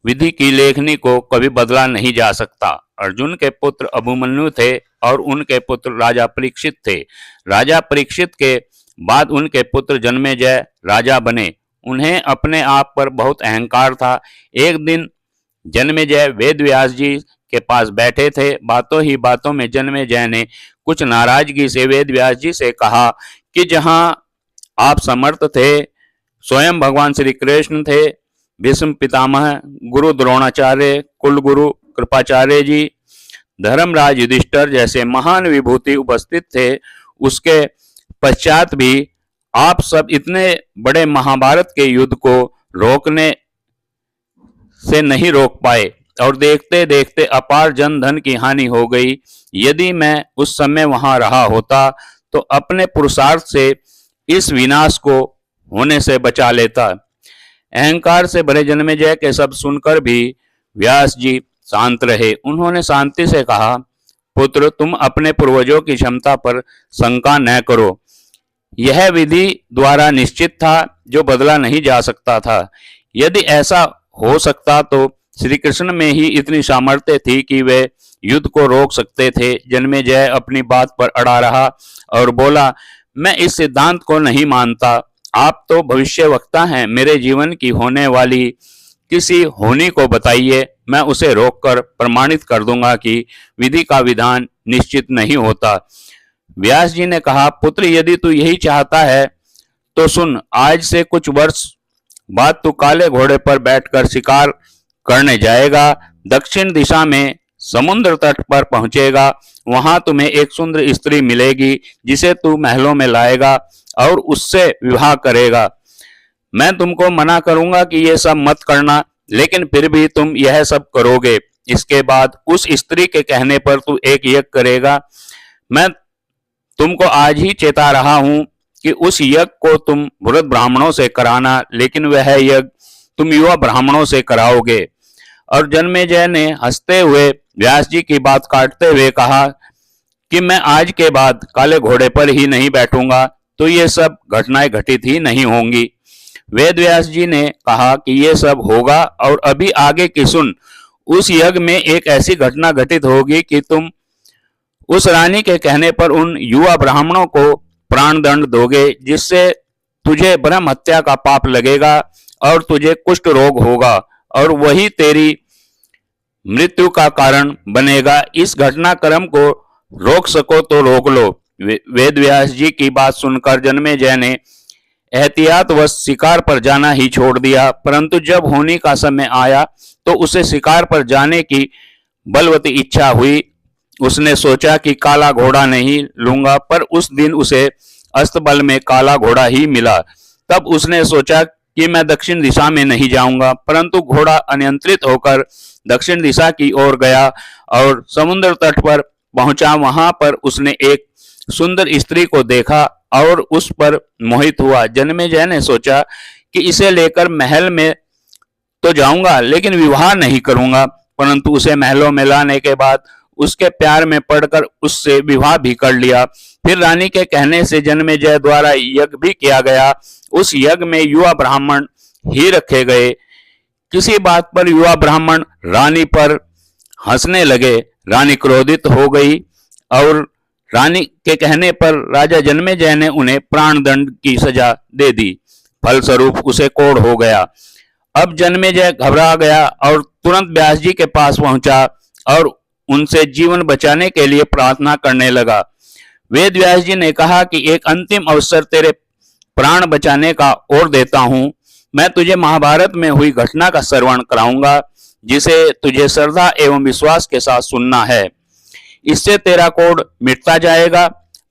विधि की लेखनी को कभी बदला नहीं जा सकता। अर्जुन के पुत्र अभिमन्यु थे और उनके पुत्र राजा परीक्षित थे। राजा परीक्षित के बाद उनके पुत्र जन्मेजय राजा बने। उन्हें अपने आप पर बहुत अहंकार था। एक दिन जन्मेजय वेद व्यास जी के पास बैठे थे। बातों ही बातों में जन्मेजय ने कुछ नाराजगी से वेद व्यास जी से कहा कि जहां आप समर्थ थे, स्वयं भगवान श्री कृष्ण थे, भीष्म पितामह, गुरु द्रोणाचार्य, कुल गुरु कृपाचार्य जी, धर्मराज युधिष्ठिर जैसे महान विभूति उपस्थित थे, उसके पश्चात भी आप सब इतने बड़े महाभारत के युद्ध को रोकने से नहीं रोक पाए और देखते देखते अपार जन धन की हानि हो गई। यदि मैं उस समय वहां रहा होता तो अपने पुरुषार्थ से इस विनाश को होने से बचा लेता। अहंकार से भरे जन्मेजय के शब्द सुनकर भी व्यास जी शांत रहे। उन्होंने शांति से कहा, पुत्र, तुम अपने पूर्वजों की क्षमता पर शंका न करो। यह विधि द्वारा निश्चित था जो बदला नहीं जा सकता था। यदि ऐसा हो सकता तो श्री कृष्ण में ही इतनी सामर्थ्य थी कि वे युद्ध को रोक सकते थे। जन्मेजय अपनी बात पर अड़ा रहा और बोला, मैं इस सिद्धांत को नहीं मानता। आप तो भविष्यवक्ता हैं। मेरे जीवन की होने वाली किसी होनी को बताइए, मैं उसे रोककर प्रमाणित कर दूंगा कि विधि का विधान निश्चित नहीं होता। व्यास जी ने कहा, पुत्र, यदि तू यही चाहता है तो सुन। आज से कुछ वर्ष बाद तू काले घोड़े पर बैठकर शिकार करने जाएगा। दक्षिण दिशा में समुद्र तट पर पहुंचेगा। वहां तुम्हें एक सुंदर स्त्री मिलेगी जिसे तू महलों में लाएगा और उससे विवाह करेगा। मैं तुमको मना करूंगा कि ये सब मत करना, लेकिन फिर भी तुम यह सब करोगे। इसके बाद उस स्त्री के कहने पर तू एक यज्ञ करेगा। मैं तुमको आज ही चेता रहा हूं कि उस यज्ञ को तुम वृद्ध ब्राह्मणों से कराना, लेकिन वह यज्ञ तुम युवा ब्राह्मणों से कराओगे। और जन्मेजय ने हंसते हुए व्यास जी की बात काटते हुए कहा कि मैं आज के बाद काले घोड़े पर ही नहीं बैठूंगा तो ये सब घटनाएं घटित ही नहीं होंगी। वेद व्यास जी ने कहा कि ये सब होगा और अभी आगे की सुन। उस यज्ञ में एक ऐसी घटना घटित होगी कि तुम उस रानी के कहने पर उन युवा ब्राह्मणों को प्राण दंड दोगे, जिससे तुझे ब्रह्म हत्या का पाप लगेगा और तुझे कुष्ठ रोग होगा और वही तेरी मृत्यु का कारण बनेगा। इस घटनाक्रम को रोक सको तो रोक लो। वेद व्यास जी की बात सुनकर जन्मेजय ने एहतियातवश शिकार पर जाना ही छोड़ दिया, परंतु जब होनी का समय आया तो उसे शिकार पर जाने की बलवती इच्छा हुई। उसने सोचा कि काला घोड़ा नहीं लूंगा, पर उस दिन उसे अस्तबल में काला घोड़ा ही मिला। तब उसने सोचा कि मैं दक्षिण दिशा में नहीं जाऊंगा, परंतु घोड़ा अनियंत्रित होकर दक्षिण दिशा की ओर गया और समुद्र तट पर पहुंचा। वहां पर उसने एक सुंदर स्त्री को देखा और उस पर मोहित हुआ। जन्मेजय ने सोचा कि इसे लेकर महल में तो जाऊंगा, लेकिन विवाह नहीं करूंगा, परंतु उसे महलों में लाने के बाद उसके प्यार में पड़कर उससे विवाह भी कर लिया। फिर रानी के कहने से जन्मेजय द्वारा यज्ञ भी किया गया। उस यज्ञ में युवा ब्राह्मण ही रखे गए। किसी बात पर युवा ब्राह्मण रानी पर हंसने लगे। रानी क्रोधित हो गई और रानी के कहने पर राजा जन्मेजय ने उन्हें प्राण दंड की सजा दे दी। फलस्वरूप उसे कोढ़ हो गया। अब जन्मेजय घबरा गया और तुरंत व्यास जी के पास पहुंचा और उनसे जीवन बचाने के लिए प्रार्थना करने लगा। वेद व्यास जी ने कहा कि एक अंतिम अवसर तेरे प्राण बचाने का और देता हूं। मैं तुझे महाभारत में हुई घटना का श्रवण कराऊंगा, जिसे तुझे श्रद्धा एवं विश्वास के साथ सुनना है। इससे तेरा कोढ़ मिटता जाएगा,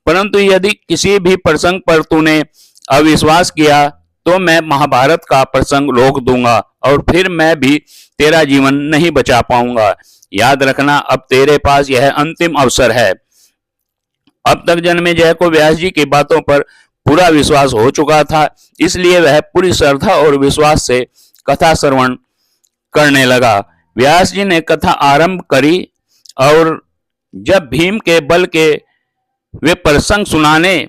परंतु यदि किसी भी प्रसंग पर तूने अविश्वास किया तो मैं महाभारत का प्रसंग रोक दूंगा और फिर मैं भी तेरा जीवन नहीं बचा पाऊंगा। याद रखना, अब तेरे पास यह अंतिम अवसर है। अब तक जन्मेजय को व्यास जी की बातों पर पूरा विश्वास हो चुका था, इसलिए वह पूरी श्रद्धा और विश्वास से कथा श्रवण करने लगा। व्यास जी ने कथा आरंभ करी और जब भीम के बल के वे प्रसंग सुनाने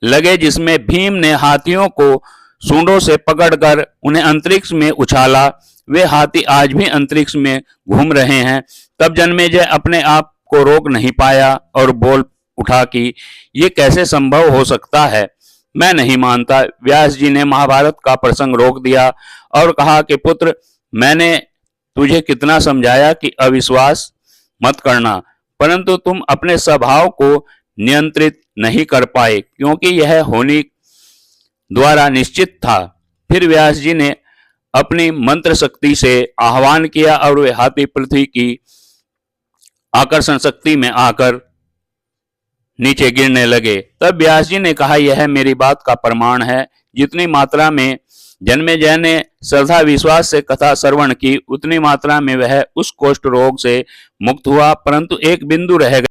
लगे, जिसमें भीम ने हाथियों को सूंडों से पकड़कर उन्हें अंतरिक्ष में उछाला वे हाथी आज भी अंतरिक्ष में घूम रहे हैं। तब जन्मेजय अपने आप को रोक नहीं पाया और बोल उठा कि ये कैसे संभव हो सकता है, मैं नहीं मानता। व्यास जी ने महाभारत का प्रसंग रोक दिया और कहा कि पुत्र, मैंने तुझे कितना समझाया कि अविश्वास मत करना, परंतु तुम अपने स्वभाव को नियंत्रित नहीं कर पाए, क्योंकि यह होनी द्वारा निश्चित था। फिर व्यास जी ने अपनी मंत्र शक्ति से आह्वान किया और वे हाथी पृथ्वी की आकर्षण शक्ति में आकर नीचे गिरने लगे। तब व्यास जी ने कहा, यह मेरी बात का प्रमाण है। जितनी मात्रा में जन्मेजय ने श्रद्धा विश्वास से कथा श्रवण की, उतनी मात्रा में वह उस कुष्ठ रोग से मुक्त हुआ, परंतु एक बिंदु रह गया।